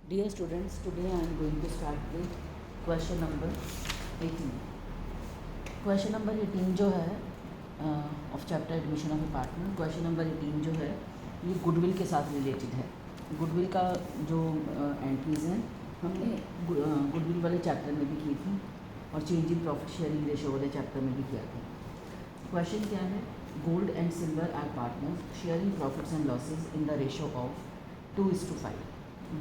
Dear students, today I am going to start with question number 18. Question number 18 जो है of chapter admission of apartment, question number 18 जो है ये goodwill के साथ रिलेटेड है। गुडविल का जो एंट्रीज हैं हमने गुडविल वाले चैप्टर में भी की थी और change in profit sharing ratio वाले चैप्टर में भी किया था। क्वेश्चन क्या है? Gold and silver are partners sharing profits and losses in the ratio of 2:5।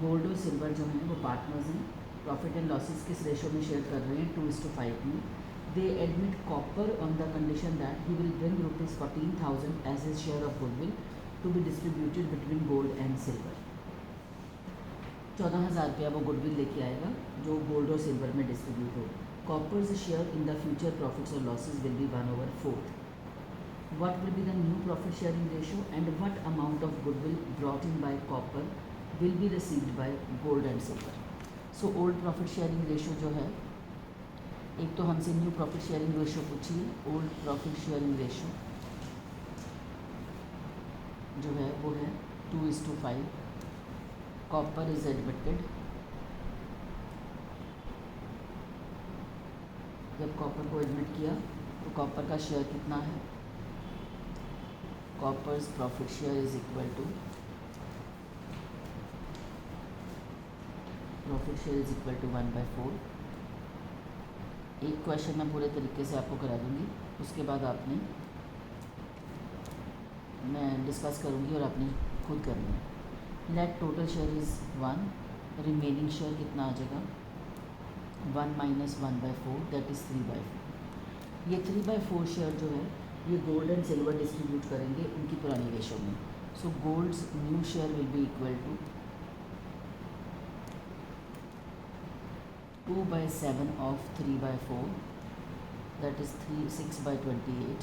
Gold और सिल्वर जो हैं वो पार्टनर्स हैं, प्रॉफिट एंड लॉसेस किस रेशो में शेयर कर रहे हैं? 2:5 में। They admit copper on the condition that he will bring ₹14,000 as his share of goodwill to be distributed between gold and silver. 14,000 रुपया वो गुडविल लेके आएगा जो गोल्ड और सिल्वर में डिस्ट्रीब्यूट हो। Copper's share in the future profits और losses will be 1/4। What will be the new profit sharing ratio and what amount of goodwill brought in by copper will be received by gold and silver? So old profit sharing ratio जो है, एक तो हमसे new profit sharing ratio पूछिए। Old profit sharing ratio जो है वो है 2:5। Copper is admitted. जब कॉपर को एडमिट किया तो कॉपर का शेयर कितना है? Copper's profit share is equal to profit share is equal to 1/4। एक क्वेश्चन मैं पूरे तरीके से आपको करा दूंगी, उसके बाद आपने मैं डिस्कस करूंगी और आपने खुद करनी है। Let total share is 1, remaining share कितना आ जाएगा? 1 - 1/4 दैट इज़ 3/4। ये 3/4 शेयर जो है ये गोल्ड एंड सिल्वर डिस्ट्रीब्यूट करेंगे उनकी पुरानी रेशो में। So gold's new share will be equal to 2/7 of 3/4 that is 6/28।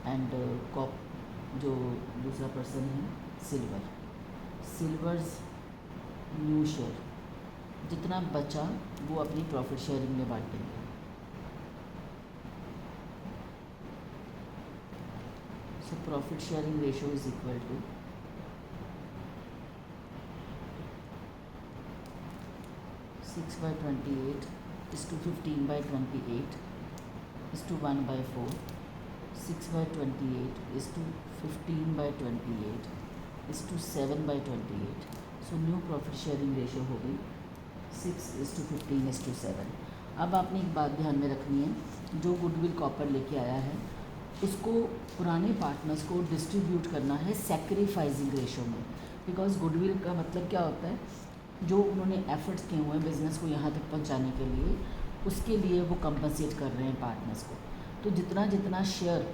And cop जो दूसरा पर्सन है सिल्वर्स न्यू शेयर जितना बचा वो अपनी प्रॉफिट शेयरिंग में बांटेंगे। So profit sharing ratio is equal to 6/28 is to 15/28 is to 1/4. 6/28 is to 15/28 is to 7/28. So new profit sharing ratio होगी 6:15:7। अब आपने एक बात ध्यान में रखनी है, जो गुडविल कॉपर लेके आया है उसको पुराने पार्टनर्स को डिस्ट्रीब्यूट करना है सैक्रिफाइसिंग रेशो में। बिकॉज गुडविल का मतलब क्या होता है? जो उन्होंने एफर्ट्स किए हुए हैं बिज़नेस को यहाँ तक पहुँचाने के लिए, उसके लिए वो कंपनसेट कर रहे हैं पार्टनर्स को। तो जितना जितना शेयर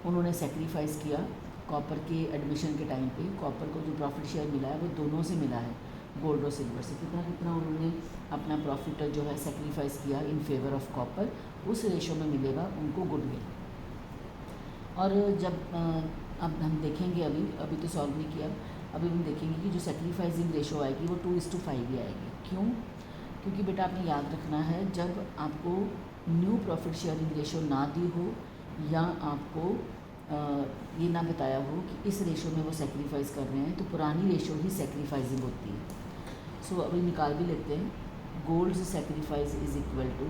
उन्होंने सेक्रीफाइस किया कॉपर के एडमिशन के टाइम पे, कॉपर को जो प्रॉफिट शेयर मिला है वो दोनों से मिला है, गोल्ड और सिल्वर से। कितना कितना उन्होंने अपना प्रॉफिट जो है सेक्रीफाइस किया इन फेवर ऑफ कॉपर, उस रेशो में मिलेगा उनको गुडविल। और जब अब हम देखेंगे, अभी तो सॉल्व नहीं किया, अभी हम देखेंगे कि जो सेक्रीफाइसिंग रेशो आएगी वो 2:5 ही आएगी। क्यों? क्योंकि बेटा आपने याद रखना है, जब आपको न्यू प्रॉफिट शेयरिंग रेशो ना दी हो या आपको ये ना बताया हो कि इस रेशो में वो सेक्रीफाइस कर रहे हैं, तो पुरानी रेशो ही सेक्रीफाइसिंग होती है। सो अभी निकाल भी लेते हैं। Gold sacrifice is equal to,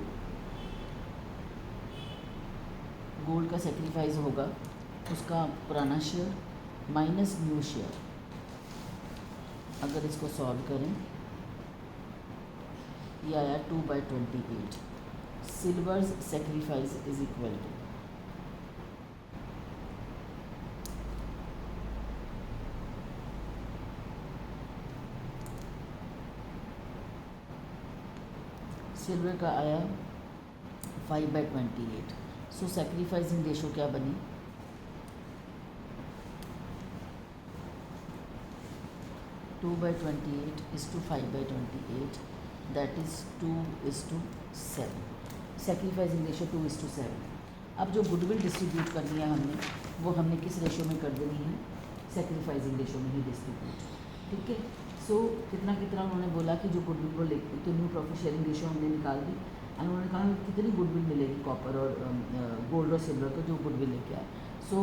gold का सेक्रीफाइस होगा उसका पुराना शेयर माइनस न्यू शेयर। अगर इसको सॉल्व करें ये आया 2/28। Silver's sacrifice is equal to silver का आया 5/28। सो सेक्रीफाइसिंग रेशो क्या बनी? 2/28 is to 5/28 that is 2:7। Sacrificing ratio 2:7। अब जो गुडविल डिस्ट्रीब्यूट करनी है वो हमने किस रेशो में कर देनी है? सेक्रीफाइसिंग रेशो में ही डिस्ट्रीब्यूट। ठीक है। सो कितना कितना उन्होंने बोला कि जो गुडविल को लेते तो न्यू प्रॉफिट शेयरिंग रेशो हमने निकाल दी। एंड उन्होंने कहा कितनी गुडविल मिलेगी कॉपर और गोल्ड और सिल्वर को जो गुडविल लेके आए। सो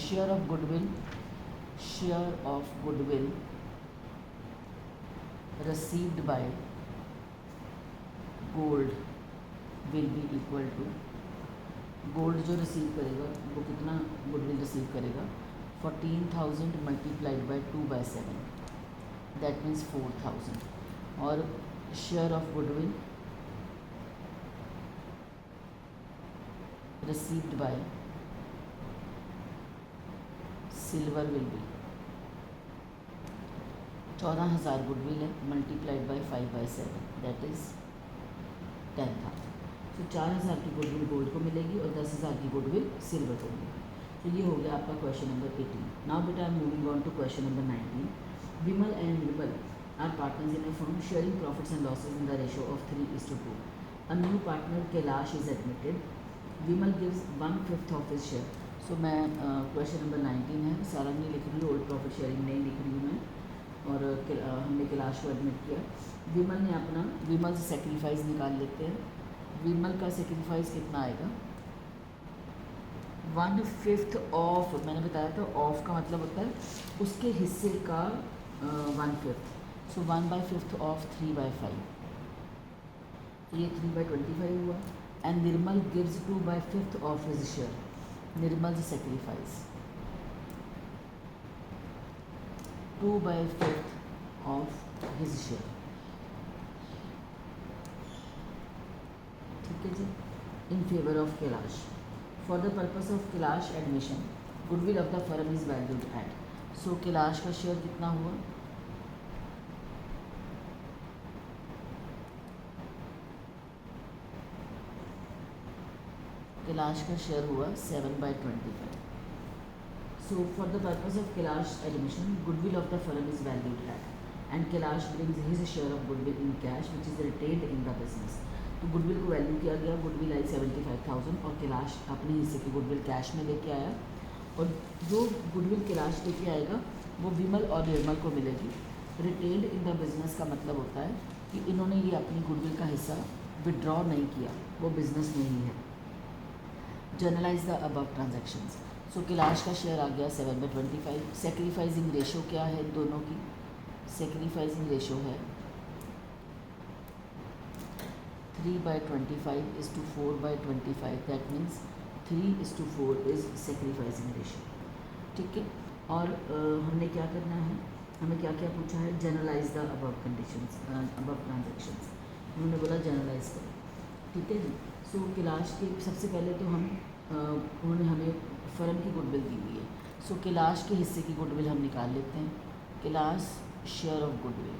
share of goodwill received by gold will be equal to, gold जो रिसीव करेगा वो कितना गुडविल रिसीव करेगा, 14,000 मल्टीप्लाइड बाई 2/7, दैट मीन्स 4,000. और share of goodwill received by silver will be, 14,000 goodwill है, मल्टीप्लाइड बाई 5/7, दैट इज़ 10,000. तो 4,000 की goodwill gold को मिलेगी और 10,000 की गुडविल सिल्वर को मिलेगी. तो ये हो गया आपका क्वेश्चन नंबर 18. नाउ बेटा I am moving on to question number 19. Vimal and Nirmal are partners in a firm sharing profits and losses in the ratio of 3:2. A new partner Kailash is admitted. Vimal gives 1/5 of his share. सो मैं question number 19 है, सारा नहीं लिख रही हूँ, old profit sharing नहीं लिख रही हूँ मैं. और हमने कैलाश को एडमिट किया. विमल ने अपना, विमल से सेक्रीफाइस निकाल लेते हैं. विमल का सेक्रीफाइस कितना आएगा, 1/5 ऑफ, मैंने बताया था ऑफ का मतलब होता है उसके हिस्से का 1/5. सो 1/5 ऑफ 3/5, तो ये 3/25 हुआ. And Nirmal gives 2/5 of his share. Nirmal sacrifice 2/5 of his share. ठीक है जी, in favour of Kailash. For the purpose of Kailash admission goodwill of the firm is valued at. So Kailash का शेयर कितना हुआ, कैलाश का शेयर हुआ 7/25. So for the purpose of Kailash admission goodwill of the firm is valued at, and Kailash brings his share of goodwill in cash which is retained in the business. तो goodwill को value किया गया, goodwill आई 75,000 और कैलाश अपने हिस्से की goodwill cash में लेके आया. और जो गुडविल कैलाश लेके आएगा वो विमल और निर्मल को मिलेगी. रिटेन्ड इन द बिजनेस का मतलब होता है कि इन्होंने ये अपनी गुडविल का हिस्सा विड्रॉ नहीं किया, वो बिजनेस में ही है. Journalise the above transactions. So Kailash का शेयर आ गया 7/25. सेक्रीफाइसिंग रेशो क्या है इन दोनों की, सेक्रीफाइसिंग रेशो है 3/25 is to 4/25, that means 3:4 is sacrificing ratio. ठीक है. और हमने क्या करना है, हमें क्या क्या पूछा है, journalise the above conditions, above transactions. उन्होंने बोला जनरलाइज करो. ठीक है जी. सो कैलाश के सबसे पहले तो हम उन्होंने हमें फर्म की गुडविल दी हुई है. सो कैलाश के हिस्से की गुडविल हम निकाल लेते हैं. Kailash share of goodwill,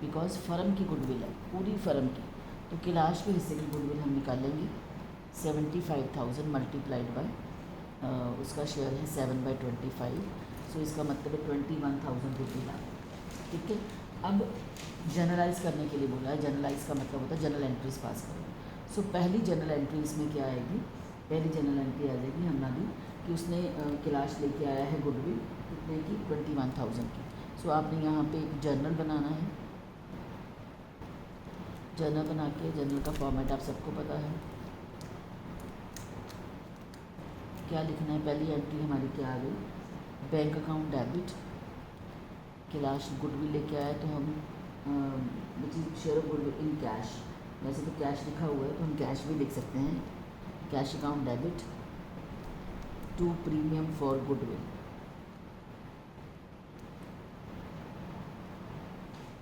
because firm की गुडविल है पूरी फर्म की, तो कैलाश के हिस्से की गुडविल हम निकालेंगे 75,000 मल्टीप्लाइड बाय उसका शेयर है 7/25. सो इसका मतलब है 21,000 रुपये लाख. ठीक है. अब जनरलाइज करने के लिए बोला है, जनरलाइज का मतलब होता है जनरल एंट्रीज पास करो. सो पहली जनरल एंट्री इसमें क्या आएगी, पहली जनरल एंट्री आ जाएगी हमारी कि उसने कैलाश लेके आया है गुडविल कितने की, 21,000 की. सो आपने यहाँ पे एक जर्नल बनाना है. जर्नल बना के, जर्नल का फॉर्मेट आप सबको पता है, क्या लिखना है. पहली एंट्री हमारी क्या आ गई, bank account debit. Kailash goodwill लेके आया तो हम which is share of goodwill in cash. वैसे तो कैश लिखा हुआ है तो हम कैश भी लिख सकते हैं. Cash account debit to premium for goodwill,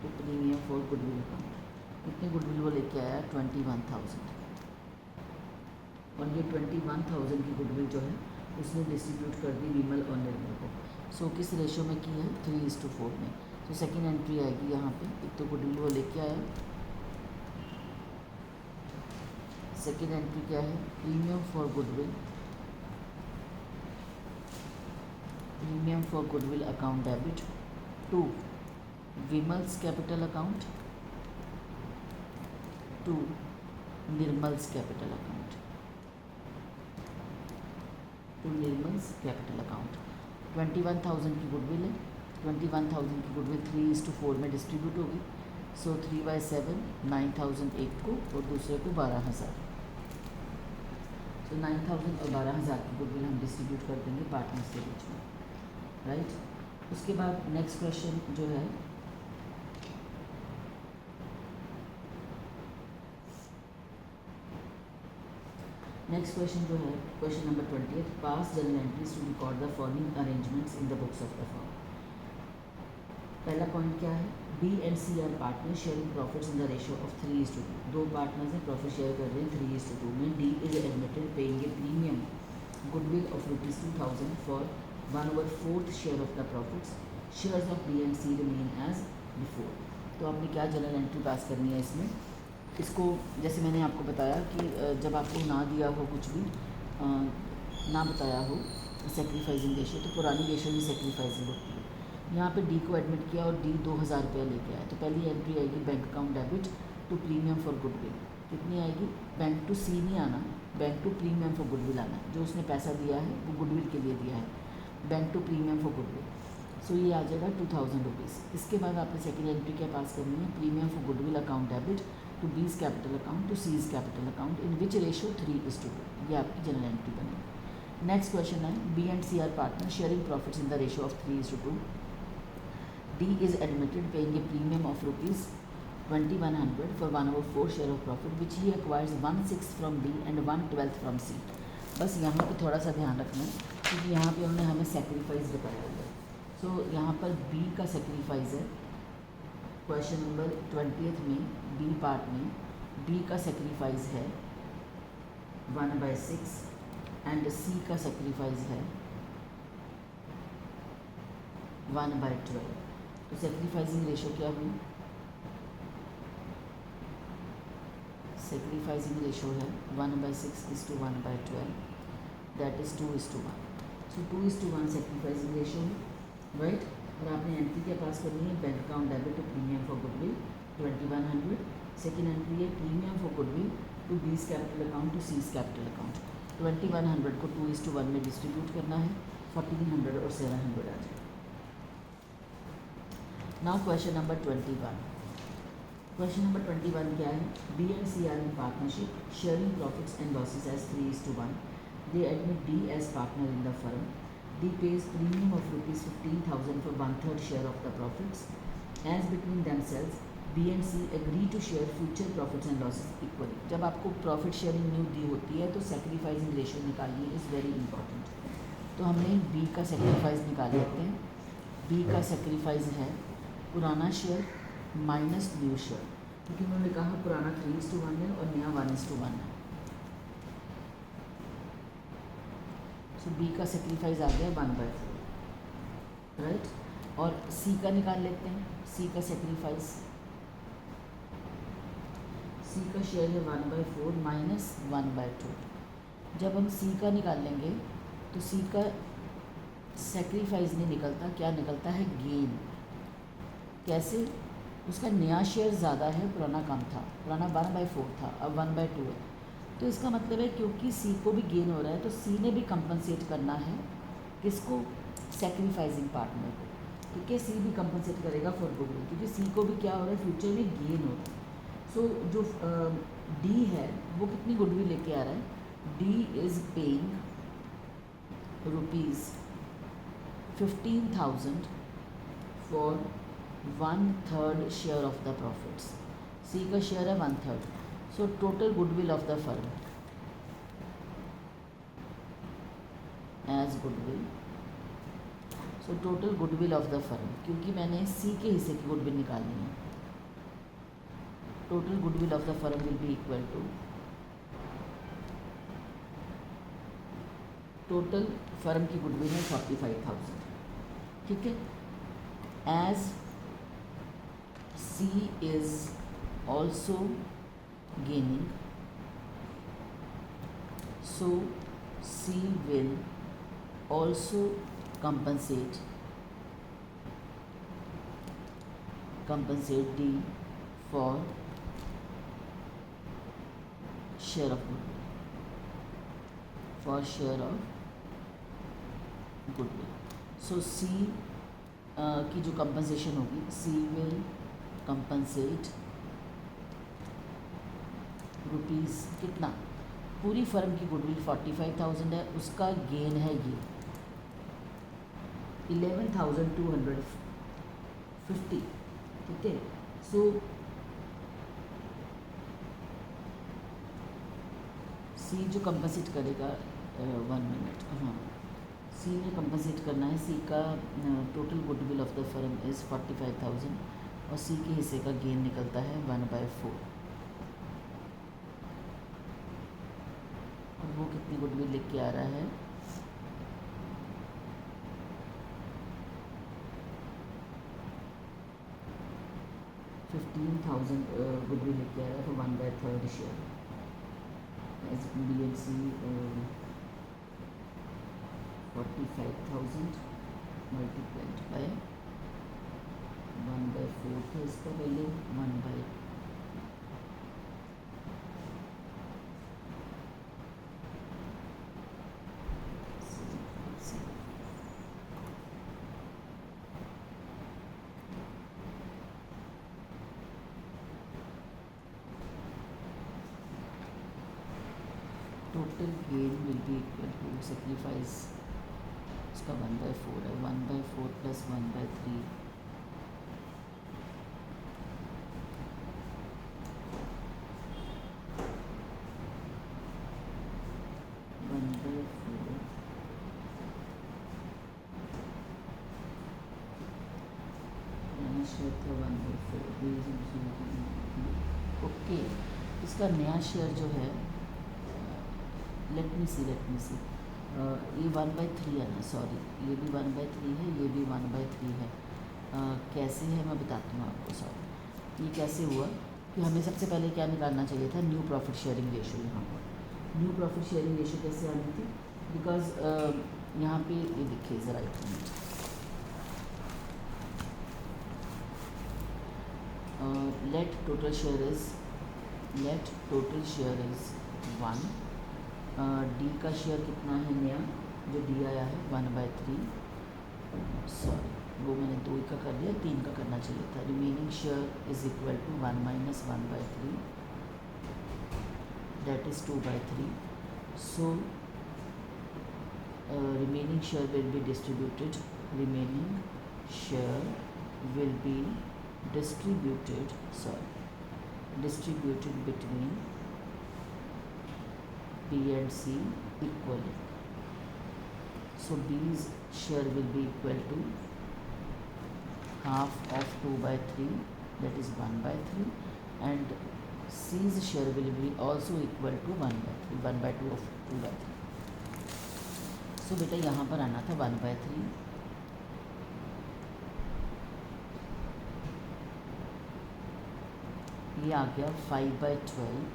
to premium for goodwill account. कितने गुडविल वो लेके आया, 21,000. और ये 21,000 की गुडविल जो है उसने डिस्ट्रीब्यूट कर दी विमल और निर्मल को. सो किस रेशो में की है, 3:4 में. तो सेकेंड एंट्री आएगी यहाँ पे. एक तो गुडविल वो लेके आया, सेकेंड एंट्री क्या है, premium for goodwill, premium for goodwill account debit to Vimal's capital account to Nirmal's capital account, to Nirmal's capital account. 21,000 की गुडविल है, 21,000 की गुडविल 3:4 में डिस्ट्रीब्यूट होगी. सो 3/7 9,000 एक को और दूसरे को 12,000. तो 9,000 और 12,000 की गुडविल हम डिस्ट्रीब्यूट कर देंगे पार्टनर्स के बीच में. राइट. उसके बाद नेक्स्ट क्वेश्चन जो है नेक्स्ट क्वेश्चन जो है question number 20, pass journal entries to record the following arrangements in the books of the firm. पहला पॉइंट क्या है, B and C are partner sharing profits in the ratio of 3:2। दो partners हैं, profit share कर रहे हैं 3:2 में। D is admitted paying a premium goodwill of ₹2000 for 1/4 share of the profits. Shares of B and C remain as before. तो आपने क्या journal entry पास करनी है इसमें, इसको जैसे मैंने आपको बताया कि जब आपको ना दिया हो कुछ भी ना बताया हो सेक्रीफाइजिंग रेशियो, तो पुरानी रेशियो भी सेक्रीफाइजिंग होती है। यहाँ पे डी को एडमिट किया और डी 2000 रुपया लेके आया, तो पहली एंट्री आएगी bank account debit to premium for goodwill. कितनी आएगी, बैंक टू सी नहीं आना, bank to premium for goodwill आना है। जो उसने पैसा दिया है वो गुडविल के लिए दिया है, bank to premium for goodwill. So ये आ जाएगा 2000 रुपीज़। इसके बाद आपने सेकेंड एंट्री क्या पास करनी है, premium for goodwill account debit to B's capital account to C's capital account in which ratio 3:2। ये आपकी जनरल एंट्री बनेगी। नेक्स्ट क्वेश्चन है, B and C are partner sharing profits in the ratio of 3:2। D is admitted paying a premium of ₹2100 for 1/4 share of profit which he acquires 1/6 from D and 1/12 from C। बस यहाँ पे थोड़ा सा ध्यान रखना है क्योंकि यहाँ पे उन्होंने हमें सेक्रीफाइस बताया हुआ है। सो यहाँ पर B का सेक्रीफाइस है, क्वेश्चन नंबर 20 में B पार्ट में B का सेक्रीफाइस है 1/6 एंड C का सेक्रीफाइस है 1/12। तो सेक्रीफाइसिंग रेशियो क्या हुई, सेक्रीफाइसिंग रेशियो है 1/6 is to 1/12, that is 2:1। So 2:1 sacrificing ratio है, राइट। और आपने एंट्री क्या पास करनी है, bank account debit to premium for goodwill 2100। Second entry है premium for goodwill to B's capital account to C's capital account. 2100 को 2:1 में डिस्ट्रीब्यूट करना है, 1400 और 700 आ जाए। Now question number 21। Question number 21 क्या है, B and C are in partnership sharing profits and losses as 3:1। They admit D as partner in the firm. D pays premium of ₹15,000 for 1/3 share of the profits as between themselves B and C agree to share future profits and losses equally. जब आपको profit sharing new दी होती है तो sacrificing ratio निकालनी is very important. तो हमने B का सेक्रीफाइस निकाल लेते हैं। बी का सेक्रीफाइस है पुराना शेयर माइनस न्यू शेयर, क्योंकि उन्होंने कहा पुराना 3:1 है और नया 1:1 है। सो बी का सेक्रीफाइस आ गया 1/4, राइट। और सी का निकाल लेते हैं, सी का सेक्रीफाइस, सी का शेयर है 1/4 माइनस 1/2। जब हम सी का निकाल लेंगे तो सी का सेक्रीफाइस नहीं निकलता, क्या निकलता है, गेन। कैसे, उसका नया शेयर ज़्यादा है, पुराना कम था, पुराना 1/4 था, अब 1/2 है। तो इसका मतलब है क्योंकि सी को भी गेन हो रहा है तो सी ने भी कंपनसेट करना है किसको, सेक्रीफाइसिंग पार्टनर को, ठीक है। सी भी कंपनसेट करेगा फॉर गुडविल, क्योंकि सी को भी क्या हो रहा है, फ्यूचर में गेन हो रहा है। सो जो डी है वो कितनी गुडविल लेके आ रहा है, D is paying ₹15,000 for 1/3 share of the profits. C का शेयर है 1/3। So total goodwill of the firm as goodwill, so total goodwill of the firm, क्योंकि मैंने सी के हिस्से की गुडविल निकालनी है, total goodwill of the firm will be equal to total firm की गुडविल है 45,000, ठीक है। As C is also gaining, so C will also compensate D for share of goodwill, for share of goodwill. So C की जो compensation होगी, C will compensate rupees कितना, पूरी firm की गुडविल 45,000 है, उसका गेन है ये 11,250, ठीक है। सो C सी जो कंपनसेट करेगा 1 मिनट, हाँ सी ने कंपनसेट करना है। सी का total goodwill of the firm is 45,000 और सी के हिस्से का गेन निकलता है 1/4। और वो कितनी गुडविल लेके आ रहा है, 15,000 गुडविल लेके आ रहा है, तो 1/3 share as B and C 45,000 multiplied by 1/4 है इसका value 1/, total gain will be equal to sacrifice इसका 1/4 है, 1/4 प्लस 1/3 शेयर था 1/4। ओके, इसका नया शेयर जो है, लेट मी सी ये 1/3 है ना, सॉरी ये भी 1/3 है, ये भी 1/3 है। कैसे है मैं बताती हूँ आपको। सॉरी, ये कैसे हुआ कि हमें सबसे पहले क्या निकालना चाहिए था, न्यू प्रॉफिट शेयरिंग रेशो। यहाँ पर न्यू प्रॉफिट शेयरिंग रेशो कैसे आनी थी, बिकॉज यहाँ पे ये देखिए ज़रा एक minute, let total share is 1। D का शेयर कितना है नया, जो डी आया है 1/3, सॉरी वो मैंने 2 का कर दिया, 3 का करना चाहिए था। Remaining share is equal to 1 - 1/3, that is 2/3। So remaining share will be distributed between B and C equally. So B's share will be equal to half of 2/3, that is 1/3, and C's share will be also equal to 1/3, 1/2 of 2/3. सो बेटा यहाँ पर आना था 1/3, ये आ गया 5/12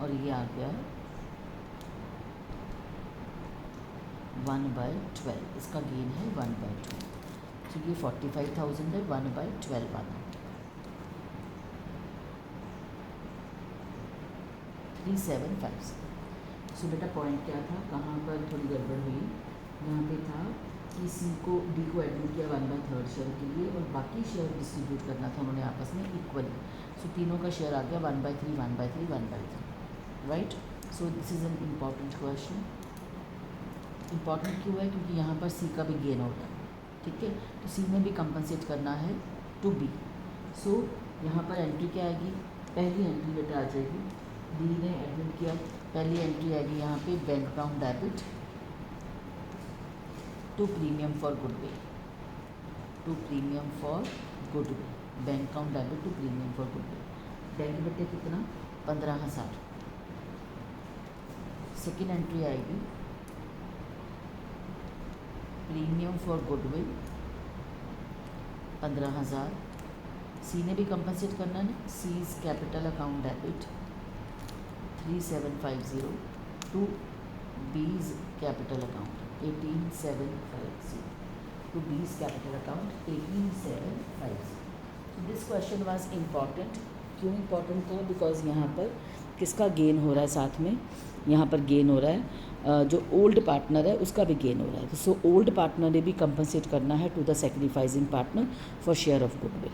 और ये आ गया 1/12। इसका गेन है 1/12, तो ये 45,000 है, 1/12 आना 3750। सो बेटा पॉइंट क्या था, कहाँ पर थोड़ी गड़बड़ हुई, यहाँ पे था कि सी को डी को एडमिट किया 1/3 शेयर के लिए और बाकी शेयर डिस्ट्रीब्यूट करना था उन्होंने आपस में इक्वली। सो तीनों का शेयर आ गया 1/3, 1/3, 1/3, right. So this is an important question. Important क्यों है, क्योंकि यहाँ पर सी का भी गेन हो रहा है, ठीक है, तो सी में भी कंपनसेट करना है टू बी। सो यहाँ पर एंट्री क्या आएगी, पहली एंट्री बेटा आ जाएगी, डी ने एडमिट किया, पहली एंट्री आएगी यहाँ पे bank account debit to premium for goodwill, bank account debit to premium for goodwill. Bank बेटे कितना, 15,000। सेकेंड एंट्री आएगी प्रीमियम फॉर गुडविल 15,000। सी ने भी कंपनसेट करना है, C's capital account debit 3750 to B's capital account 18750 to B's capital account 18750। तो this question was important. क्यों important था, बिकॉज यहाँ पर किसका गेन हो रहा है, साथ में यहाँ पर गेन हो रहा है जो ओल्ड पार्टनर है उसका भी गेन हो रहा है। सो ओल्ड पार्टनर ने भी कंपनसेट करना है to the sacrificing partner for share of goodwill.